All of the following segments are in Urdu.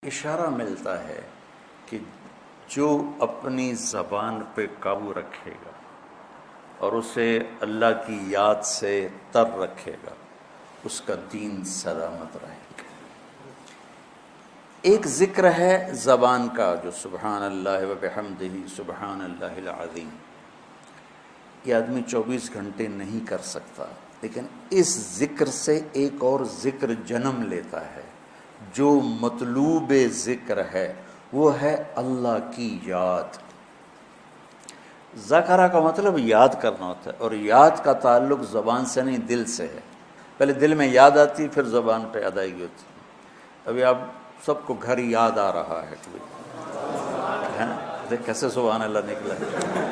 اشارہ ملتا ہے کہ جو اپنی زبان پہ قابو رکھے گا اور اسے اللہ کی یاد سے تر رکھے گا اس کا دین سلامت رہے گا۔ ایک ذکر ہے زبان کا جو سبحان اللہ و بحمدہ سبحان اللہ العظیم، یہ آدمی 24 گھنٹے نہیں کر سکتا، لیکن اس ذکر سے ایک اور ذکر جنم لیتا ہے۔ جو مطلوب ذکر ہے وہ ہے اللہ کی یاد۔ ذکرہ کا مطلب یاد کرنا ہوتا ہے، اور یاد کا تعلق زبان سے نہیں دل سے ہے۔ پہلے دل میں یاد آتی پھر زبان پہ ادائیگی ہوتی۔ ابھی آپ سب کو گھر یاد آ رہا ہے دیکھ کیسے سبحان اللہ نکلا ہے۔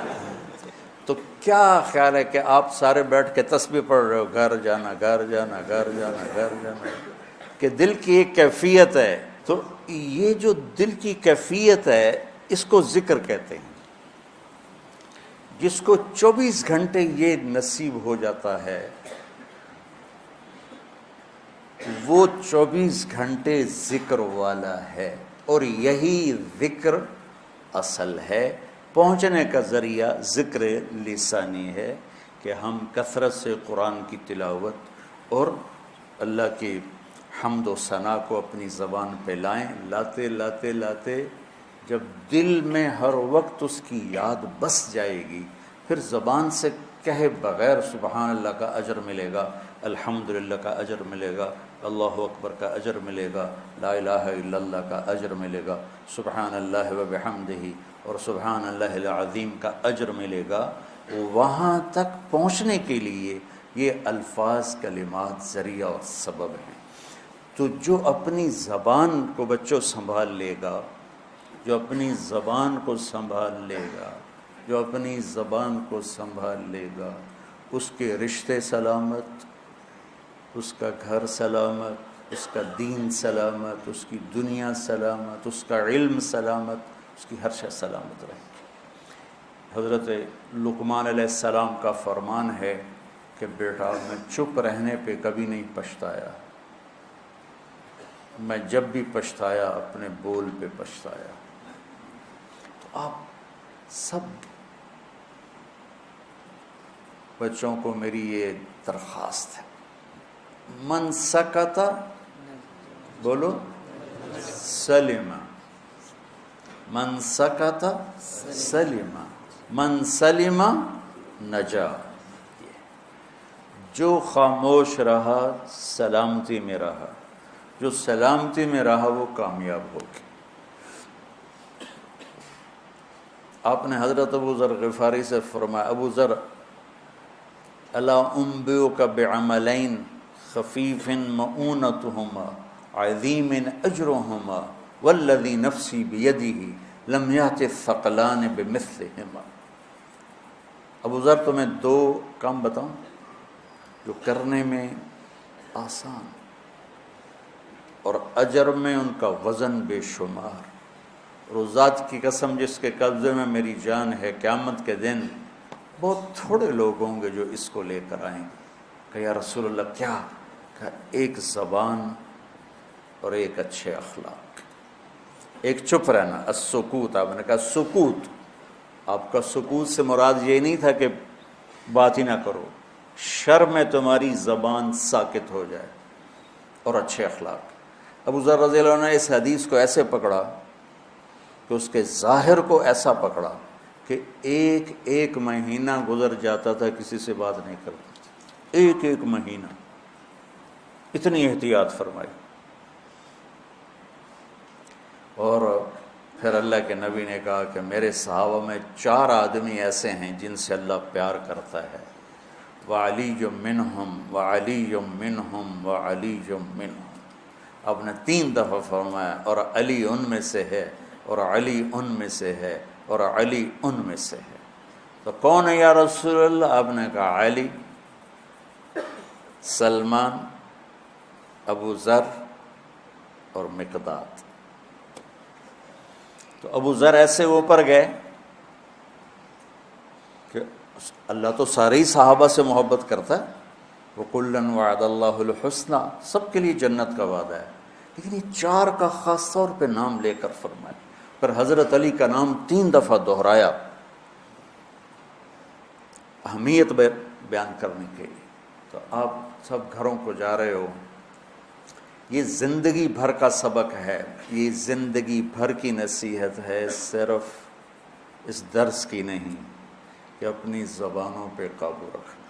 تو کیا خیال ہے کہ آپ سارے بیٹھ کے تسبیح پڑھ رہے ہو، گھر جانا گھر جانا گھر جانا گھر جانا، کہ دل کی ایک کیفیت ہے۔ تو یہ جو دل کی کیفیت ہے اس کو ذکر کہتے ہیں۔ جس کو 24 گھنٹے یہ نصیب ہو جاتا ہے وہ 24 گھنٹے ذکر والا ہے، اور یہی ذکر اصل ہے۔ پہنچنے کا ذریعہ ذکر لسانی ہے کہ ہم کثرت سے قرآن کی تلاوت اور اللہ کی حمد و ثنا کو اپنی زبان پہ لائیں۔ لاتے لاتے لاتے جب دل میں ہر وقت اس کی یاد بس جائے گی، پھر زبان سے کہے بغیر سبحان اللہ کا اجر ملے گا، الحمدللہ کا اجر ملے گا، اللہ اکبر کا اجر ملے گا، لا الہ الا اللہ کا اجر ملے گا، سبحان اللہ و بحمدہ اور سبحان اللہ العظیم کا اجر ملے گا۔ وہاں تک پہنچنے کے لیے یہ الفاظ کلمات ذریعہ اور سبب ہیں۔ تو جو اپنی زبان کو بچوں سنبھال لے گا، جو اپنی زبان کو سنبھال لے گا، جو اپنی زبان کو سنبھال لے گا، اس کے رشتے سلامت، اس کا گھر سلامت، اس کا دین سلامت، اس کی دنیا سلامت، اس کا علم سلامت، اس کی ہر شے سلامت رہے گی۔ حضرت لقمان علیہ السلام کا فرمان ہے کہ بیٹا میں چپ رہنے پہ کبھی نہیں پچھتایا، میں جب بھی پچھتایا اپنے بول پہ پچھتایا۔ تو آپ سب بچوں کو میری یہ درخواست ہے، من سکت بولو سلم، من سکت سلم، من سلم نجا۔ جو خاموش رہا سلامتی میں رہا، جو سلامتی میں رہا وہ کامیاب ہوگی۔ آپ نے حضرت ابو ذر غفاری سے فرمایا، ابو ذر الا انبئک بعملین خفیف مؤونتہما عظیم اجرہما والذی نفسی بیدہ لم یأت الثقلان بمثلہما۔ ابو ذر تمہیں 2 کام بتاؤں جو کرنے میں آسان اور اجر میں ان کا وزن بے شمار، اور اس ذات کی قسم جس کے قبضے میں میری جان ہے، قیامت کے دن بہت تھوڑے لوگ ہوں گے جو اس کو لے کر آئیں گے۔ کہ یا رسول اللہ کیا؟ کہ ایک زبان اور ایک اچھے اخلاق، ایک چپ رہنا، السکوت۔ آپ نے کہا سکوت، آپ کا سکوت سے مراد یہ نہیں تھا کہ بات ہی نہ کرو، شر میں تمہاری زبان ساکت ہو جائے، اور اچھے اخلاق۔ ابو ذر رضی اللہ عنہ نے اس حدیث کو ایسے پکڑا کہ اس کے ظاہر کو ایسا پکڑا کہ ایک مہینہ گزر جاتا تھا کسی سے بات نہیں کرتا تھا، ایک مہینہ، اتنی احتیاط فرمائی۔ اور پھر اللہ کے نبی نے کہا کہ میرے صحابہ میں 4 آدمی ایسے ہیں جن سے اللہ پیار کرتا ہے، وعلی منہم وعلی منہم وعلی منہم۔ آپ نے 3 دفعہ فرمایا، اور علی ان میں سے ہے، اور علی ان میں سے ہے، اور علی ان میں سے ہے۔ تو کون ہے یا رسول اللہ؟ آپ نے کہا علی، سلمان، ابو ذر اور مقداد۔ تو ابو ذر ایسے اوپر گئے کہ اللہ تو سارے ہی صحابہ سے محبت کرتا ہے، وَكُلًّا وَعَدَ اللَّهُ الْحُسْنَى، سب کے لیے جنت کا وعدہ ہے، لیکن یہ 4 کا خاص طور پہ نام لے کر فرمایا، پھر حضرت علی کا نام 3 دفعہ دہرایا اہمیت بیان کرنے کے لیے۔ تو آپ سب گھروں کو جا رہے ہو، یہ زندگی بھر کا سبق ہے، یہ زندگی بھر کی نصیحت ہے، صرف اس درس کی نہیں کہ اپنی زبانوں پہ قابو رکھنا۔